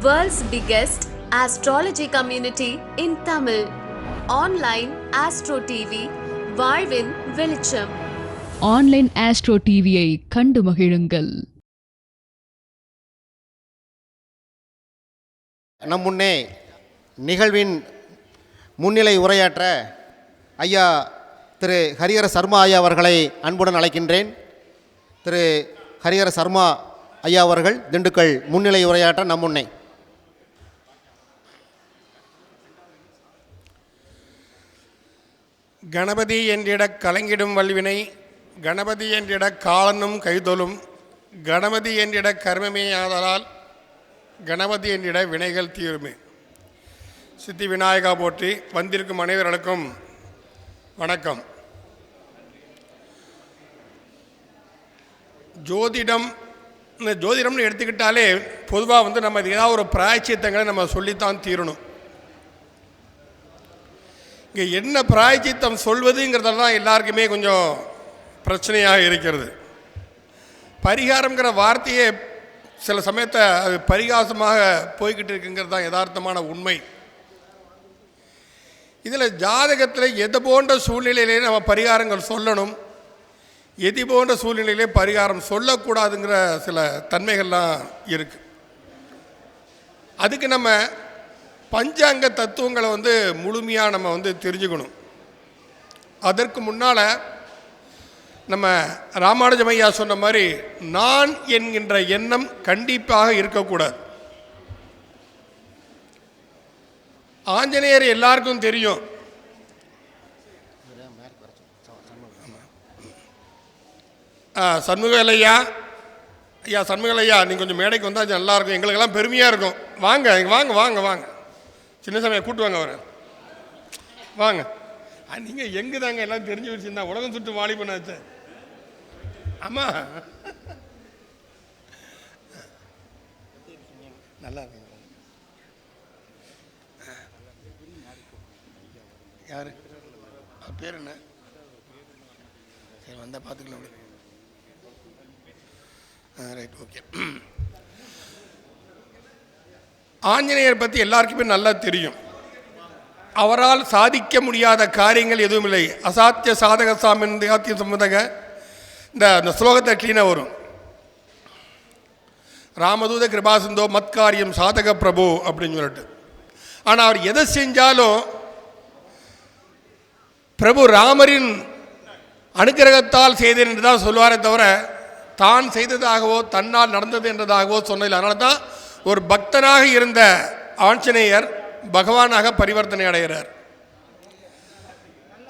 World's biggest astrology community in Tamil. Online Astro TV, வாழ்வின் வெளிச்சம். Online astro டிவியை கண்டு மகிழுங்கள். நம் முன்னே நிகழ்வின் முன்னிலை உரையாற்ற ஐயா திரு ஹரிஹர சர்மா ஐயா அவர்களை அன்புடன் அழைக்கின்றேன். திரு ஹரிஹர சர்மா ஐயா அவர்கள் திண்டுக்கல் முன்னிலை உரையாற்ற நம் முன்னே. கணபதி என்றிட கலங்கிடும் வல்வினை, கணபதி என்றிட காலனும் கைதொலும், கணபதி என்றிட கர்மமே ஆதலால், கணபதி என்றிட வினைகள் தீருமே. சித்தி விநாயகா போற்றி. வந்திருக்கும் அனைவர்களுக்கும் வணக்கம். ஜோதிடம்னு எடுத்துக்கிட்டாலே பொதுவாக நம்ம ஏதாவது ஒரு பிராயச்சித்தங்களை நம்ம சொல்லித்தான் தீரணும். இங்கே என்ன பிராயச்சித்தம் சொல்வதுங்கிறதெல்லாம் எல்லாருக்குமே கொஞ்சம் பிரச்சனையாக இருக்கிறது. பரிகாரங்கிற வார்த்தையே சில சமயத்தை அது பரிகாசமாக போய்கிட்டு இருக்குங்கிறது தான் யதார்த்தமான உண்மை. இதில் ஜாதகத்தில் எது போன்ற சூழ்நிலையிலே நம்ம பரிகாரங்கள் சொல்லணும், எது போன்ற சூழ்நிலையிலே பரிகாரம் சொல்லக்கூடாதுங்கிற சில தன்மைகள்லாம் இருக்குது. அதுக்கு நம்ம பஞ்சாங்க தத்துவங்களை முழுமையாக நம்ம தெரிஞ்சுக்கணும். அதற்கு முன்னால் நம்ம ராமானுஜம் ஐயா சொன்ன மாதிரி நான் என்கின்ற எண்ணம் கண்டிப்பாக இருக்கக்கூடாது. ஆஞ்சநேயர் எல்லாருக்கும் தெரியும். சண்முகலையா ஐயா, சண்முகலையா நீங்கள் கொஞ்சம் மேடைக்கு வந்தால் நல்லாயிருக்கும், எங்களுக்கெல்லாம் பெருமையாக இருக்கும். வாங்க வாங்க வாங்க வாங்க, சின்ன சமயம் கூட்டு வாங்க அவரை, வாங்க. நீங்கள் எங்கே தாங்க எல்லாம் தெரிஞ்சு வச்சுருந்தா உலகம் சுட்டு வாலி பண்ணாச்சு. ஆமாம், நல்லா இருக்கு. யார் பேர் என்ன? சரி, வந்தால் பார்த்துக்கலாம். Right, okay. ஆஞ்சநேயர் பற்றி எல்லாருக்குமே நல்லா தெரியும். அவரால் சாதிக்க முடியாத காரியங்கள் எதுவும் இல்லை. அசாத்திய சாதக சாமின் ஆத்திய சம்பந்தக இந்த ஸ்லோகத்தை க்ளீனாக வரும். ராமதூத கிருபாசந்தோ மத்காரியம் சாதக பிரபு அப்படின்னு சொல்லிட்டு. ஆனால் அவர் எதை செஞ்சாலும் பிரபு ராமரின் அனுக்கிரகத்தால் செய்தேன் என்று தான் சொல்லுவாரே தவிர தான் செய்ததாகவோ தன்னால் நடந்தது என்றதாகவோ சொன்னதில்லை. அதனால தான் ஒரு பக்தனாக இருந்த ஆஞ்சநேயர் பகவானாக பரிவர்த்தனை அடைகிறார்.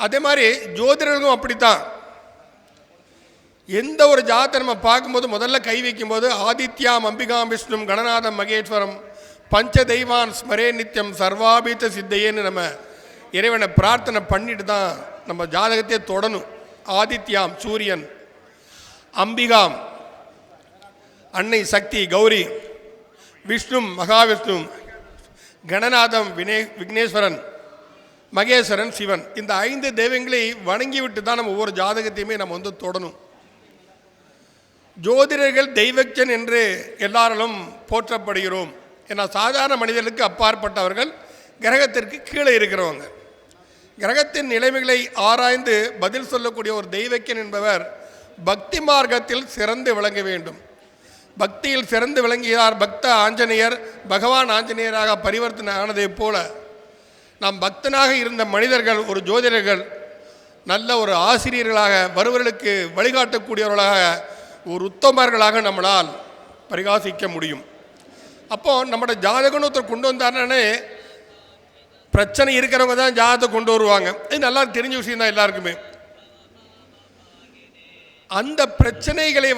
அதே மாதிரி ஜோதிடர்களும் அப்படித்தான். எந்த ஒரு ஜாதத்தை நம்ம பார்க்கும்போது முதல்ல கை வைக்கும்போது ஆதித்யாம் அம்பிகாம் விஷ்ணும் கணநாதம் மகேஸ்வரம் பஞ்ச தெய்வான் ஸ்மரே நித்தியம் சர்வாபீத சித்தையேன்னு நம்ம இறைவனை பிரார்த்தனை பண்ணிட்டு தான் நம்ம ஜாதகத்தையே தொடணும். ஆதித்யாம் சூரியன், அம்பிகாம் அன்னை சக்தி கௌரி, விஷ்ணு மகாவிஷ்ணு, கணநாதம் விக்னேஸ்வரன், மகேஸ்வரன் சிவன். இந்த 5 தெய்வங்களை வணங்கிவிட்டு தான் நம்ம ஒவ்வொரு ஜாதகத்தையுமே நம்ம தொடணும். ஜோதிடர்கள் தெய்வஜன் என்று எல்லாராலும் போற்றப்படுகிறோம். ஏன்னா சாதாரண மனிதர்களுக்கு அப்பாற்பட்டவர்கள், கிரகத்திற்கு கீழே இருக்கிறவங்க. கிரகத்தின் நிலைமைகளை ஆராய்ந்து பதில் சொல்லக்கூடிய ஒரு தெய்வஜன் என்பவர் பக்தி மார்க்கத்தில் சிறந்து விளங்க வேண்டும். பக்தியில் சிறந்து விளங்கியார் பக்த ஆஞ்சநேயர் பகவான் ஆஞ்சநேயராக பரிவர்த்தனை ஆனதை போல நாம் பக்தனாக இருந்த மனிதர்கள் ஒரு ஜோதிடர்கள் நல்ல ஒரு ஆசிரியர்களாக, வருவர்களுக்கு வழிகாட்டக்கூடியவர்களாக, ஒரு உத்தமர்களாக நம்மளால் பரிகாசிக்க முடியும். அப்போது நம்மளோட ஜாதகன்னு ஒருத்தர் கொண்டு வந்தாருன்னே பிரச்சனை இருக்கிறவங்க தான் ஜாதகத்தை கொண்டு வருவாங்க. இது நல்லா தெரிஞ்ச விஷயம் தான் எல்லாருக்குமே. அந்த பிரச்சனைகளை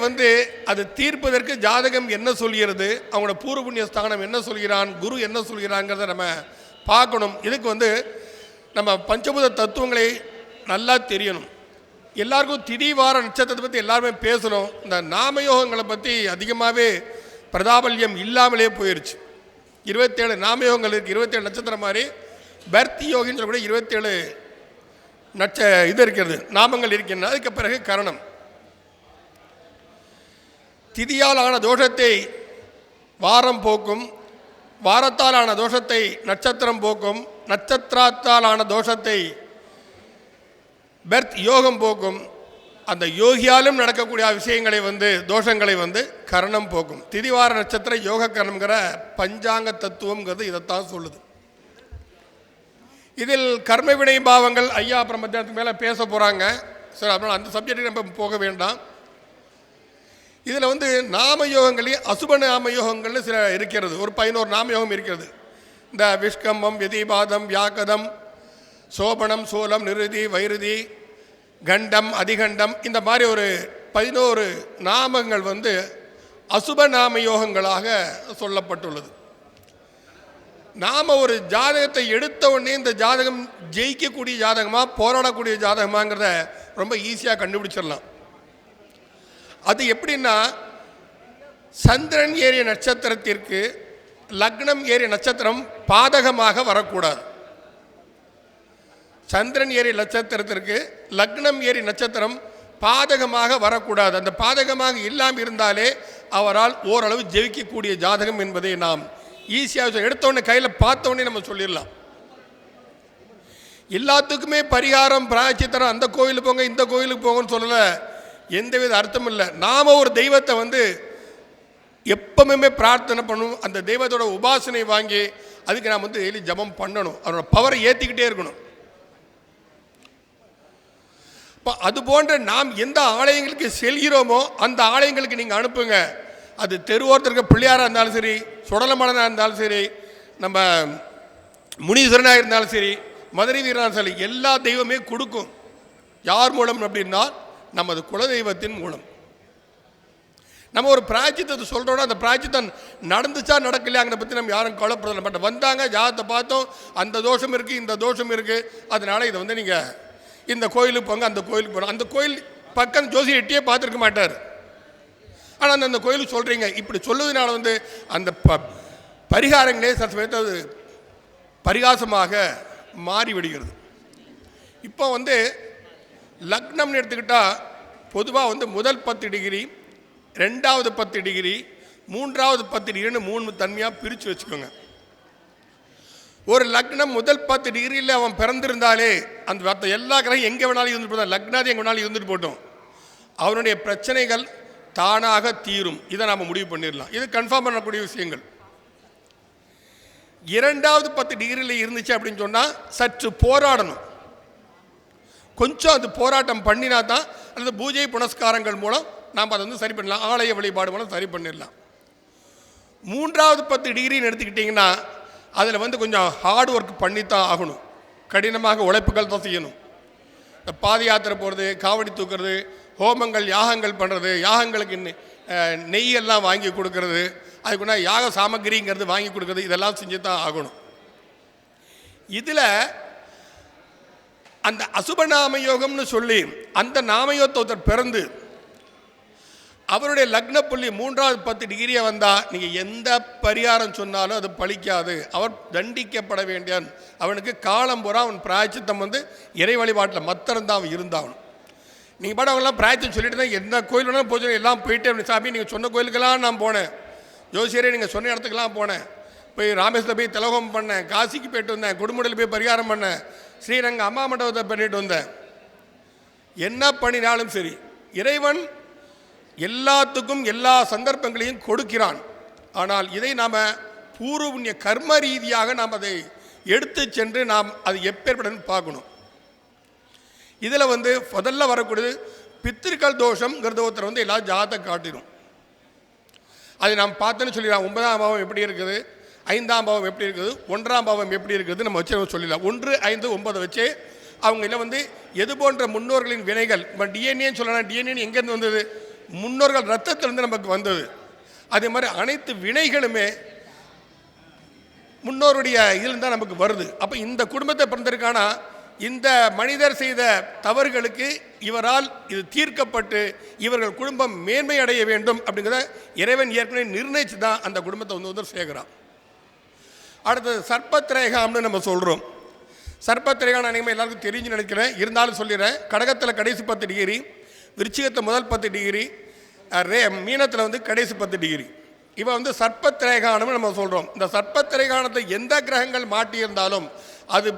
அது தீர்ப்பதற்கு ஜாதகம் என்ன சொல்கிறது, அவங்களோட பூர்வ புண்ணிய ஸ்தானம் என்ன சொல்கிறான், குரு என்ன சொல்கிறாங்கிறத நம்ம பார்க்கணும். இதுக்கு நம்ம பஞ்சபூத தத்துவங்களை நல்லா தெரியணும். எல்லாருக்கும் திடீவார நட்சத்திரத்தை பற்றி எல்லாருமே பேசணும். இந்த நாமயோகங்களை பற்றி அதிகமாகவே பிரதாபல்யம் இல்லாமலே போயிடுச்சு. 27 நாமயோகங்கள் இருக்குது. 27 நட்சத்திரம் மாதிரி பர்த்தி யோகின்னு சொல்லக்கூடிய 27 இது இருக்கிறது, நாமங்கள் இருக்கின்றன. அதுக்கு பிறகு கரணம். திதியால் ஆன தோஷத்தை வாரம் போக்கும், வாரத்தாலான தோஷத்தை நட்சத்திரம் போக்கும், நட்சத்திரத்தாலான தோஷத்தை பெர்த் யோகம் போக்கும், அந்த யோகியாலும் நடக்கக்கூடிய விஷயங்களை தோஷங்களை கரணம் போக்கும். திதிவார நட்சத்திர யோக கரணம்ங்கிற பஞ்சாங்க தத்துவம்ங்கிறது இதைத்தான் சொல்லுது. இதில் கர்ம வினை பாவங்கள் ஐயா அப்புறம் மத்தியானத்துக்கு மேலே பேச போகிறாங்க. சரி, அதனால் அந்த சப்ஜெக்டுக்கு நம்ம போக வேண்டாம். இதில் நாம யோகங்களையும் அசுப நாம யோகங்கள்னு சில இருக்கிறது. ஒரு 11 நாம யோகம் இருக்கிறது. இந்த விஷ்கம்பம், விதிபாதம், வியாக்கதம், சோபனம், சோலம், நிருதி, வைருதி, கண்டம், அதிகண்டம், இந்த மாதிரி ஒரு 11 நாமங்கள் அசுப நாம யோகங்களாக சொல்லப்பட்டுள்ளது. நாம் ஒரு ஜாதகத்தை எடுத்த உடனே இந்த ஜாதகம் ஜெயிக்கக்கூடிய ஜாதகமாக போராடக்கூடிய ஜாதகமாங்கிறத ரொம்ப ஈஸியாக கண்டுபிடிச்சிடலாம். அது எப்படின்னா, சந்திரன் ஏறிய நட்சத்திரத்திற்கு லக்னம் ஏறிய நட்சத்திரம் பாதகமாக வரக்கூடாது. சந்திரன் ஏறிய நட்சத்திரத்திற்கு லக்னம் ஏறிய நட்சத்திரம் பாதகமாக வரக்கூடாது. அந்த பாதகமாக இல்லாமல் இருந்தாலே அவரால் ஓரளவு ஜெயிக்கக்கூடிய ஜாதகம் என்பதை நாம் ஈஸியாக எடுத்தோடனே கையில் பார்த்தோடனே நம்ம சொல்லிடலாம். எல்லாத்துக்குமே பரிகாரம் பிராயச்சித்தரம், அந்த கோயிலுக்கு போங்க இந்த கோயிலுக்கு போங்கன்னு சொல்லலை, எந்தவித அர்த்தம் இல்லை. நாம் ஒரு தெய்வத்தை எப்பவுமே பிரார்த்தனை பண்ணணும். அந்த தெய்வத்தோட உபாசனை வாங்கி அதுக்கு நாம் டெய்லி ஜபம் பண்ணணும். அவரோட பவரை ஏற்றிக்கிட்டே இருக்கணும். இப்போ அது போன்ற நாம் எந்த ஆலயங்களுக்கு செல்கிறோமோ அந்த ஆலயங்களுக்கு நீங்கள் அனுப்புங்க. அது தெருவோரத்திற்கு பிள்ளையாராக இருந்தாலும் சரி, சுடலமலனாக இருந்தாலும் சரி, நம்ம முனீஸ்வரனாக இருந்தாலும் சரி, மதுரை வீரனாக சரி, எல்லா தெய்வமே கொடுக்கும். யார் மூலம் அப்படின்னா நமது குலதெய்வத்தின் மூலம். நம்ம ஒரு பிராய்ச்சித்தத்தை சொல்கிறோன்னா அந்த பிராய்ச்சித்தம் நடந்துச்சா நடக்கலையாங்கிறத பற்றி நம்ம யாரும் கவலைப்படலை. பட் வந்தாங்க, ஜாதத்தை பார்த்தோம், அந்த தோஷம் இருக்குது, இந்த தோஷம் இருக்குது, அதனால் இதை நீங்கள் இந்த கோயிலுக்கு போங்க, அந்த கோயிலுக்கு போகணும். அந்த கோயில் பக்கம் ஜோசியர் எட்டியே பார்த்துருக்க மாட்டார். ஆனால் அந்த கோயிலுக்கு சொல்கிறீங்க. இப்படி சொல்லுவதனால அந்த பரிகாரங்களே சமயத்தை அது பரிகாசமாக மாறிவிடுகிறது. இப்போ லக்னம்னு எடுத்துக்கிட்டால் பொதுவாக முதல் 10 டிகிரி, ரெண்டாவது 10 டிகிரி, மூன்றாவது 10 டிகிரின்னு 3 தன்மையாக பிரித்து வச்சுக்கோங்க. ஒரு லக்னம் முதல் 10 டிகிரியில் அவன் பிறந்திருந்தாலே அந்த மற்ற எல்லா கிரகம் எங்கே வேணாலும் இருந்துட்டு போதும், லக்னாதி எங்கே வேணாலும் இருந்துட்டு போட்டோம், அவனுடைய பிரச்சனைகள் தானாக தீரும். இதை நாம் முடிவு பண்ணிடலாம். இது கன்ஃபார்ம் பண்ணக்கூடிய விஷயங்கள். இரண்டாவது 10 டிகிரியில் இருந்துச்சு அப்படின்னு சொன்னால் சற்று போராடணும். கொஞ்சம் அது போராட்டம் பண்ணினா தான் அல்லது பூஜை புனஸ்காரங்கள் மூலம் நாம் அதை சரி பண்ணலாம். ஆலய வழிபாடு மூலம் சரி பண்ணிடலாம். மூன்றாவது 10 டிகிரின்னு எடுத்துக்கிட்டிங்கன்னா அதில் கொஞ்சம் ஹார்ட் ஒர்க் பண்ணித்தான் ஆகணும். கடினமாக உழைப்புகள் தான் செய்யணும். இந்த பாத யாத்திரை போகிறது, காவடி தூக்குறது, ஹோமங்கள் யாகங்கள் பண்ணுறது, யாகங்களுக்கு நெய்யெல்லாம் வாங்கி கொடுக்கறது, அதுக்குன்னா யாக சாமகிரிங்கிறது வாங்கி கொடுக்குறது, இதெல்லாம் செஞ்சு தான் ஆகணும். இதில் அந்த அசுப நாமயோகம்னு சொல்லி அந்த நாமயோகத்தை பிறந்து அவருடைய லக்ன புள்ளி மூன்றாவது 10 டிகிரியை வந்தால் நீங்கள் எந்த பரிகாரம் சொன்னாலும் அது பலிக்காது. அவர் தண்டிக்கப்பட வேண்டியவன். அவனுக்கு காலம் பூரா அவன் பிராய்ச்சித்தம் இறை வழிபாட்டில் மத்திரந்தான் அவன் இருந்தாகணும். நீங்கள் பாட அவங்களாம் பிராய்ச்சம் சொல்லிட்டு தான் எந்த கோயில் வேணாலும் போச்சு எல்லாம் போயிட்டு சாமி நீங்கள் சொன்ன கோயிலுக்கெல்லாம் நான் போனேன், ஜோசியரே நீங்கள் சொன்ன இடத்துக்கெல்லாம் போனேன், போய் ராமேஸ்வரத்தில் போய் திலகம் பண்ணேன், காசிக்கு போய்ட்டு வந்தேன், கொடுமுடியில் போய் பரிகாரம் பண்ணேன், ஸ்ரீரங்க அம்மா மண்டபத்தை பண்ணிட்டு வந்தேன். என்ன பண்ணினாலும் சரி இறைவன் எல்லாத்துக்கும் எல்லா சந்தர்ப்பங்களையும் கொடுக்கிறான். ஆனால் இதை நாம் பூர்வ புண்ணிய கர்ம ரீதியாக நாம் அதை எடுத்து சென்று நாம் அது எப்பேற்படன்னு பார்க்கணும். இதில் முதல்ல வரக்கூடியது பித்திருக்கள் தோஷம்ங்கிறத ஒருத்தர் எல்லா ஜாதத்தை காட்டிடும். அது நாம் பார்த்தோன்னு சொல்லிடலாம். 9ஆம் பாவம் எப்படி இருக்குது, 5ஆம் பாவம் எப்படி இருக்குது, 1ஆம் பாவம் எப்படி இருக்குது நம்ம வச்சு சொல்லிடலாம். 1, 5, 9 வச்சு அவங்க இல்லை எது போன்ற முன்னோர்களின் வினைகள். இப்போ டிஎன்ஏன்னு சொல்லலாம். டிஎன்ஏ எங்கேருந்து வந்தது? முன்னோர்கள் ரத்தத்திலிருந்து நமக்கு வந்தது. அதே மாதிரி அனைத்து வினைகளுமே முன்னோருடைய இதில் தான் நமக்கு வருது. அப்போ இந்த குடும்பத்தை பிறந்திருக்கானா இந்த மனிதர் செய்த தவறுகளுக்கு இவரால் இது தீர்க்கப்பட்டு இவர்கள் குடும்பம் மேன்மை அடைய வேண்டும் அப்படிங்கிறத இறைவன் ஏற்கனவே நிர்ணயித்து தான் அந்த குடும்பத்தை சேர்க்கிறான். அடுத்தது சர்ப்பத்திரேகாம்னு நம்ம சொல்கிறோம். சர்ப்பத்திரேகான அனைவரும் எல்லாருக்கும் தெரிஞ்சு நினைக்கிறேன், இருந்தாலும் சொல்லிடுறேன். கடகத்தில் கடைசி 10 டிகிரி, விருச்சிகத்தில் முதல் 10 டிகிரி, மீனத்தில் கடைசி 10 டிகிரி. இவன் வந்து சர்ப்பத்திரைகானம்னு நம்ம சொல்கிறோம். இந்த சர்ப்பத்திரைகானத்தை எந்த கிரகங்கள் மாட்டியிருந்தாலும், அது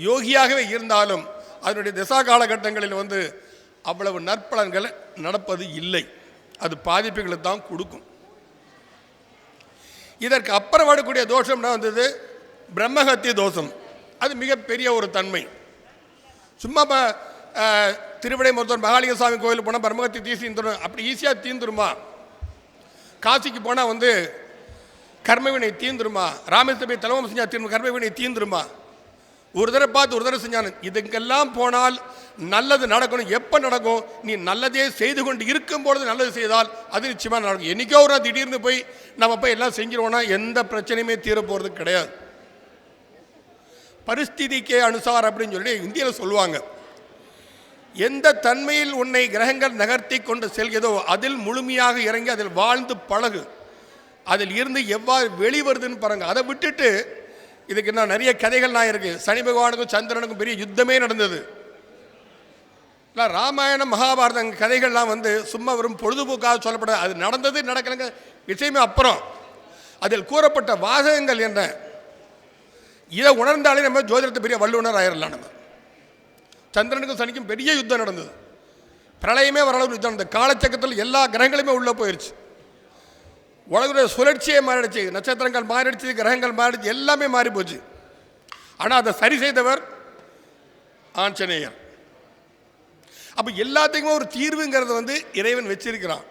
யோகியாகவே இருந்தாலும், அதனுடைய திசா காலகட்டங்களில் வந்து அவ்வளவு நற்பலன்கள் நடப்பது இல்லை. அது பாதிப்புகளை தான் கொடுக்கும். இதற்கு அப்புறம் வரக்கூடிய தோஷம்னா வந்தது பிரம்மஹத்திய தோஷம். அது மிகப்பெரிய ஒரு தன்மை. சும்மா திருவிடை மருத்துவர் மகாலிங்க சாமி கோயிலுக்கு போனால் பிரம்மஹத்தி தீர்ந்துடும், அப்படி ஈஸியாக தீர்ந்துருமா? காசிக்கு போனால் வந்து கர்மவினை தீர்ந்துருமா? ராமேஸ்வரம் போய் தலவம் செஞ்சா திரும்ப கர்மவினை தீர்ந்துருமா? ஒரு தடவை பார்த்து ஒரு தடவை செஞ்சானு. இதுக்கெல்லாம் போனால் நல்லது நடக்கணும். எப்போ நடக்கும்? நீ நல்லதே செய்து கொண்டு இருக்கும் பொழுது நல்லது செய்தால் அது நிச்சயமாக நடக்கும். என்றைக்கோ ஒரு திடீர்னு போய் நம்ம போய் எல்லாம் செஞ்சிருவோம்னா எந்த பிரச்சனையுமே தீர போகிறது கிடையாது. பரிஸ்திதிக்கே அனுசார் அப்படின்னு சொல்லி இந்தியாவில் சொல்லுவாங்க. எந்த தன்மையில் உன்னை கிரகங்கள் நகர்த்தி கொண்டு செல்கிறதோ அதில் முழுமையாக இறங்கி அதில் வாழ்ந்து பழகு. அதில் இருந்து எவ்வாறு வெளிவருதுன்னு பாருங்க. அதை விட்டுட்டு இதுக்கு இன்னும் நிறைய கதைகள்லாம் இருக்குது. சனி பகவானுக்கும் சந்திரனுக்கும் பெரிய யுத்தமே நடந்தது. ராமாயணம் மகாபாரதம் கதைகள்லாம் வந்து சும்மா வரும் பொழுதுபோக்காக சொல்லப்படாது. அது நடந்தது நடக்கலங்க விஷயமே அப்புறம். அதில் கூறப்பட்ட வாசகங்கள் என்ன, இதை உணர்ந்தாலே நம்ம ஜோதிடத்தை பெரிய வல்லுநர் ஆயிடலாம். நம்ம சந்திரனுக்கும் சனிக்கும் பெரிய யுத்தம் நடந்தது. பிரளயமே வரளவு யுத்தம் நடந்தது. காலச்சக்கரத்தில் எல்லா கிரகங்களுமே உள்ளே போயிடுச்சு. உலகுடைய சுழற்சியே மாறிடுச்சு. நட்சத்திரங்கள் மாறிடுச்சு, கிரகங்கள் மாறிடுச்சு, எல்லாமே மாறி போச்சு. ஆனால் அதை சரி செய்தவர் ஆஞ்சநேயர். அப்போ எல்லாத்துக்குமே ஒரு தீர்வுங்கிறது வந்து இறைவன் வச்சிருக்கிறான்.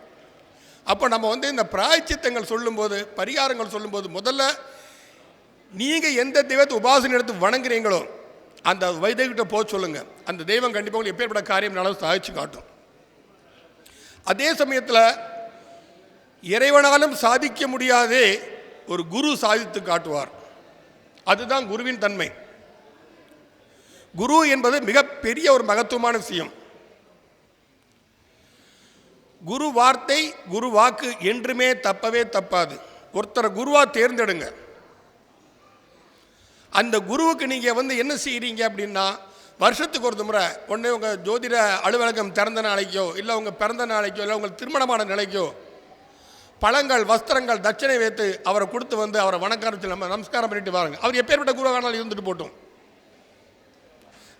அப்போ நம்ம வந்து இந்த பிராயச்சித்தங்கள் சொல்லும்போது, பரிகாரங்கள் சொல்லும்போது, முதல்ல நீங்கள் எந்த தெய்வத்தை உபாசனை எடுத்து வணங்குறீங்களோ அந்த வைத்தியர்கிட்ட போக சொல்லுங்கள். அந்த தெய்வம் கண்டிப்பாக உங்களுக்கு எப்பேற்பட்ட காரியம் நடந்து சாதிச்சு காட்டும். அதே சமயத்தில் இறைவனாலும் சாதிக்க முடியாதே ஒரு குரு சாதித்து காட்டுவார். அதுதான் குருவின் தன்மை. குரு என்பது மிகப்பெரிய ஒரு மகத்துவமான விஷயம். குரு வார்த்தை, குரு வாக்கு என்றுமே தப்பவே தப்பாது. ஒருத்தரை குருவா தேர்ந்தெடுங்க. அந்த குருவுக்கு நீங்கள் வந்து என்ன செய்கிறீங்க அப்படின்னா, வருஷத்துக்கு ஒரு முறை ஒன்று உங்கள் ஜோதிட அலுவலகம் திறந்த நாளைக்கோ, இல்லை உங்கள் பிறந்த நாளைக்கோ, இல்லை உங்கள் திருமணமான நிலைக்கோ பழங்கள், வஸ்திரங்கள், தட்சணை வைத்து அவரை கொடுத்து வந்து அவரை வணக்கத்தில் நம்ம நமஸ்காரம் பண்ணிட்டு வாருங்க. அவர் எப்பேற்பட்ட குருவானாலும் இருந்துட்டு போட்டோம்.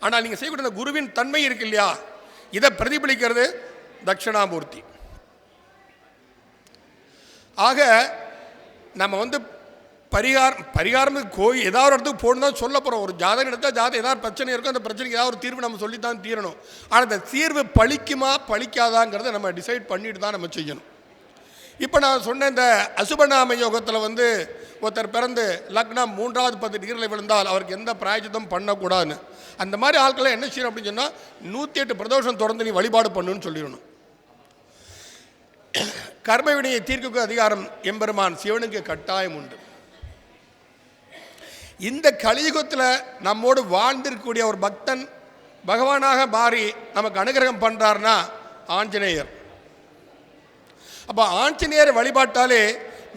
ஆனால் நீங்கள் செய்யக்கூடிய குருவின் தன்மை இருக்கு இல்லையா, இதை பிரதிபலிக்கிறது தட்சிணாமூர்த்தி. ஆக நம்ம வந்து பரிகாரம் கோயில் ஏதாவது இடத்துக்கு போகணும் தான் சொல்ல போகிறோம். ஒரு ஜாதகம் எடுத்தால் ஜாதகம் ஏதாவது பிரச்சனை இருக்கும், அந்த பிரச்சனைக்கு ஏதாவது ஒரு தீர்வு நம்ம சொல்லித்தான் தீரணும். ஆனால் அந்த தீர்வு பழிக்குமா பழிக்காதாங்கிறத நம்ம டிசைட் பண்ணிட்டு தான் நம்ம செய்யணும். இப்போ நான் சொன்ன இந்த அசுபநாம யோகத்தில் வந்து ஒருத்தர் பிறந்து லக்னம் 3வது 10 டிகிரியில் விழுந்தால் அவருக்கு எந்த பிராயச்சித்தம் பண்ணக்கூடாதுன்னு, அந்த மாதிரி ஆட்களை என்ன செய்யணும் அப்படின்னு சொன்னால் 108 பிரதோஷம் தொடர்ந்து நீ வழிபாடு பண்ணுன்னு சொல்லிடணும். கர்ம வினையை தீர்க்க அதிகாரம் எம்பெருமான் சிவனுக்கு கட்டாயம் உண்டு. இந்த கலியுகத்தில் நம்மோடு வாழ்ந்திருக்கக்கூடிய ஒரு பக்தன் பகவானாக மாறி நமக்கு அனுகிரகம் பண்ணுறாருன்னா ஆஞ்சநேயர். அப்போ ஆஞ்சநேயர் வழிபாட்டாலே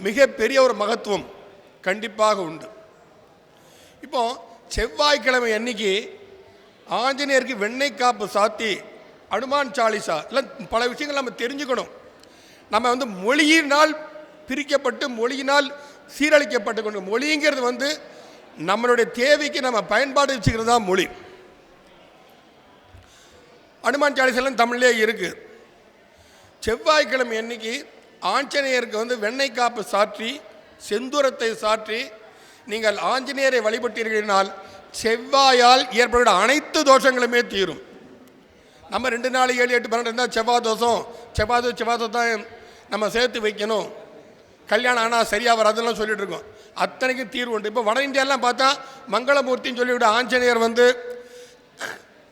மிகப்பெரிய ஒரு மகத்துவம் கண்டிப்பாக உண்டு. இப்போ செவ்வாய்க்கிழமை அன்னைக்கு ஆஞ்சநேயருக்கு வெண்ணெய் காப்பு சாத்தி அனுமான் சாலிசா இல்லை பல விஷயங்கள் நம்ம தெரிஞ்சுக்கணும். நம்ம வந்து மொழியினால் பிரிக்கப்பட்டு மொழியினால் சீரழிக்கப்பட்டு கொண்டு, மொழிங்கிறது வந்து நம்மளுடைய தேவைக்கு நம்ம பயன்பாடு வச்சுக்கிறது தான் மொழி. அனுமான் சாலிசாலாம் தமிழ்லேயே இருக்குது. செவ்வாய்க்கிழமை அன்னைக்கு ஆஞ்சநேயருக்கு வந்து வெண்ணெய் காப்பு சாற்றி செந்தூரத்தை சாற்றி நீங்கள் ஆஞ்சநேயரை வழிபட்டீர்களால் செவ்வாயால் ஏற்படுகிற அனைத்து தோஷங்களுமே தீரும். நம்ம 2 4 7 8 12 இருந்தால் செவ்வாய் தோஷம் தான் நம்ம சேர்த்து வைக்கணும், கல்யாணம் ஆனால் சரியாக வராதுலாம் சொல்லிட்டு இருக்கோம். அத்தனைக்கும் தீர்வு உண்டு. இப்போ வட இந்தியாலாம் பார்த்தா மங்களமூர்த்தின்னு சொல்லிவிட ஆஞ்சநேயர் வந்து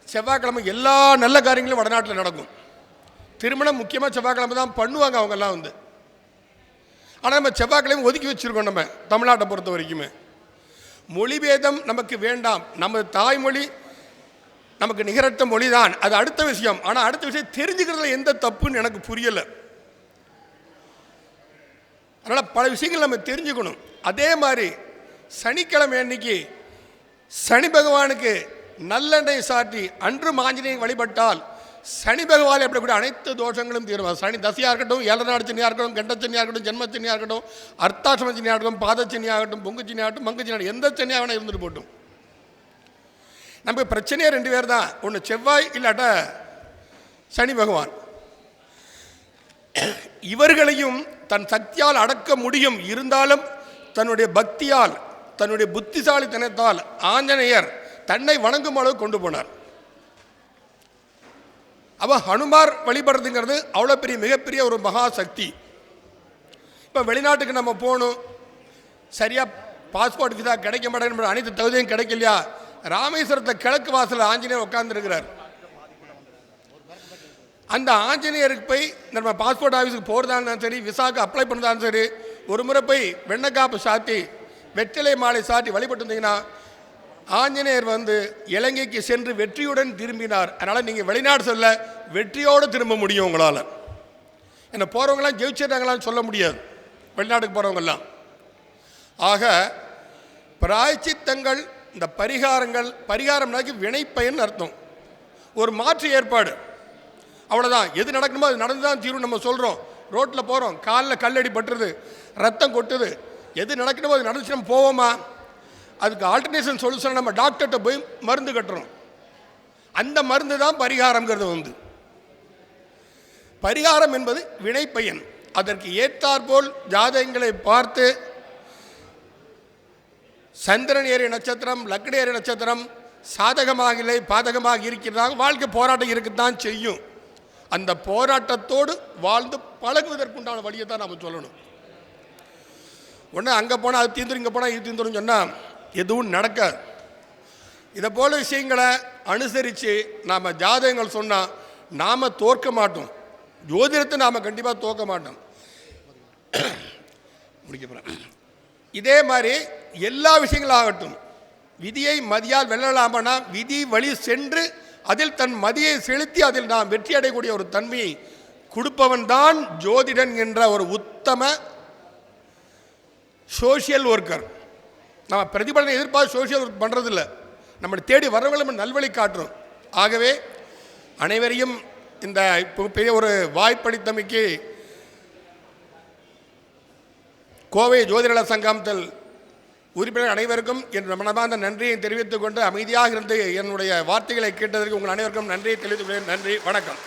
செவ்வாய்க்கிழமை எல்லா நல்ல காரியங்களும் வடநாட்டில் நடக்கும். திருமணம் முக்கியமாக செவ்வாய்க்கிழமை தான் பண்ணுவாங்க அவங்கெல்லாம் வந்து. ஆனால் நம்ம செவ்வாய்க்கிழமை ஒதுக்கி வச்சுருக்கோம். நம்ம தமிழ்நாட்டை பொறுத்த வரைக்குமே மொழிபேதம் நமக்கு வேண்டாம். நம்ம தாய்மொழி நமக்கு நிகரற்ற மொழி தான், அது அடுத்த விஷயம். ஆனால் அடுத்த விஷயம் தெரிஞ்சுக்கிறதுல எந்த தப்புன்னு எனக்கு புரியலை. அதனால் பல விஷயங்கள் நம்ம தெரிஞ்சுக்கணும். அதே மாதிரி சனிக்கிழமை அன்னைக்கு சனி பகவானுக்கு நல்லெண்ணெய் சாற்றி அன்றும் ஆஞ்சநேயன் வழிபட்டால் சனி பகவான் எப்படி கூட அனைத்து தோஷங்களும் தீருவார். சனி தசையாக இருக்கட்டும், ஏழநாடு சனியாக இருக்கட்டும், கண்டச்சனியாக இருக்கட்டும், ஜென்மச்சனியாக இருக்கட்டும், அர்த்தாசிரம சனியாக இருக்கட்டும், பாதச்சனியாக ஆகட்டும், பொங்கு சனி ஆகட்டும், மங்கு சனி, எந்த சனியாக வேணால் இருந்துட்டு போட்டும். நமக்கு பிரச்சனையே 2 பேர் தான், ஒன்று செவ்வாய் இல்லாட்ட சனி பகவான். இவர்களையும் தன் சக்தியால் அடக்க முடியும். இருந்தாலும் தன்னுடைய பக்தியால், தன்னுடைய புத்திசாலித்தனத்தால் ஆஞ்சநேயர் தன்னை வணங்கும் அளவு கொண்டு போனார். அப்போ ஹனுமார் வழிபடுறதுங்கிறது அவ்வளோ பெரிய மிகப்பெரிய ஒரு மகா சக்தி. இப்போ வெளிநாட்டுக்கு நம்ம போகணும், சரியாக பாஸ்போர்ட் விசா கிடைக்க மாட்டேங்கிற அனைத்து தகுதியும் கிடைக்கலையா, ராமேஸ்வரத்தை கிழக்கு வாசலில் ஆஞ்சநேயர் உட்கார்ந்துருக்கிறார். அந்த ஆஞ்சநேயருக்கு போய் நம்ம பாஸ்போர்ட் ஆஃபீஸுக்கு போகிறதாலும் சரி, விசாவுக்கு அப்ளை பண்ணுறதாலும் சரி, ஒரு முறை போய் வெண்ணக்காப்பு சாத்தி வெற்றிலை மாலை சாட்டி வழிபட்டு இருந்தீங்கன்னா ஆஞ்சநேயர் வந்து இலங்கைக்கு சென்று வெற்றியுடன் திரும்பினார். அதனால் நீங்கள் வெளிநாடு சொல்ல வெற்றியோடு திரும்ப முடியும் உங்களால். என்ன போகிறவங்களாம் ஜெயிச்சிட்டாங்களான்னு சொல்ல முடியாது, வெளிநாட்டுக்கு போகிறவங்கெல்லாம். ஆக பிராயச்சித்தங்கள், இந்த பரிகாரம்னாக்கி வினைப்பயன் அர்த்தம், ஒரு மாற்று ஏற்பாடு, அவ்வளோதான். எது நடக்கணுமோ அது நடந்து தான் தீரும். நம்ம சொல்கிறோம், ரோட்டில் போகிறோம், காலில் கல்லடி பட்டுருது, ரத்தம் கொட்டுது, எது நடக்கணுமோ அது நடந்துச்சு, நம்ம போவோமா? அதுக்கு ஆல்டர்னேஷன் சொல்யூஷன் நம்ம டாக்டர்கிட்ட போய் மருந்து கட்டுறோம். அந்த மருந்து தான் பரிகாரம்ங்கிறது வந்து. பரிகாரம் என்பது வினைப்பயன். அதற்கு ஏற்றாற்போல் ஜாதகங்களை பார்த்து சந்திரன் ஏறிய நட்சத்திரம், லக்ன ஏறிய நட்சத்திரம் சாதகமாக இல்லை பாதகமாக இருக்கிறதாக வாழ்க்கை போராட்டம் இருக்குத்தான் செய்யும். அந்த போராட்டத்தோடு வாழ்ந்து பழகுவதற்குண்டான வழியை தான் நாம் சொல்லணும். ஒன்று அங்கே போனால் அது தீந்துரும், இங்கே போனால் இது தீந்துரும் சொன்னால் எதுவும் நடக்காது. இதை போல விஷயங்களை அனுசரித்து நாம் ஜாதகங்கள் சொன்னால் நாம் தோற்க மாட்டோம். ஜோதிடத்தை நாம் கண்டிப்பாக தோற்க மாட்டோம். முடிக்க போகிறேன். இதே மாதிரி எல்லா விஷயங்களாகட்டும், விதியை மதியால் வெல்லலாமனா விதி வழி சென்று அதில் தன் மதியை செலுத்தி அதில் நாம் வெற்றி அடையக்கூடிய ஒரு தன்மையை கொடுப்பவன் தான் ஜோதிடன் என்ற ஒரு உத்தம சோஷியல் ஒர்க்கர். நம்ம பிரதிபலனை எதிர்பார்த்து சோஷியல் ஒர்க் பண்ணுறதில்ல, நம்மளை தேடி வரவங்களை நம்ம நல்வழி காட்டுறோம். ஆகவே அனைவரையும் இந்த பெரிய ஒரு வாய்ப்பளித்தமைக்கு கோவை ஜோதிட சங்கத்தில் உறுப்பினர் அனைவருக்கும் என் மனமார்ந்த நன்றியை தெரிவித்துக் கொண்டு அமைதியாக இருந்து என்னுடைய வார்த்தைகளை கேட்டதற்கு உங்கள் அனைவருக்கும் நன்றியை தெரிவித்துக் கொள்கிறேன். நன்றி, வணக்கம்.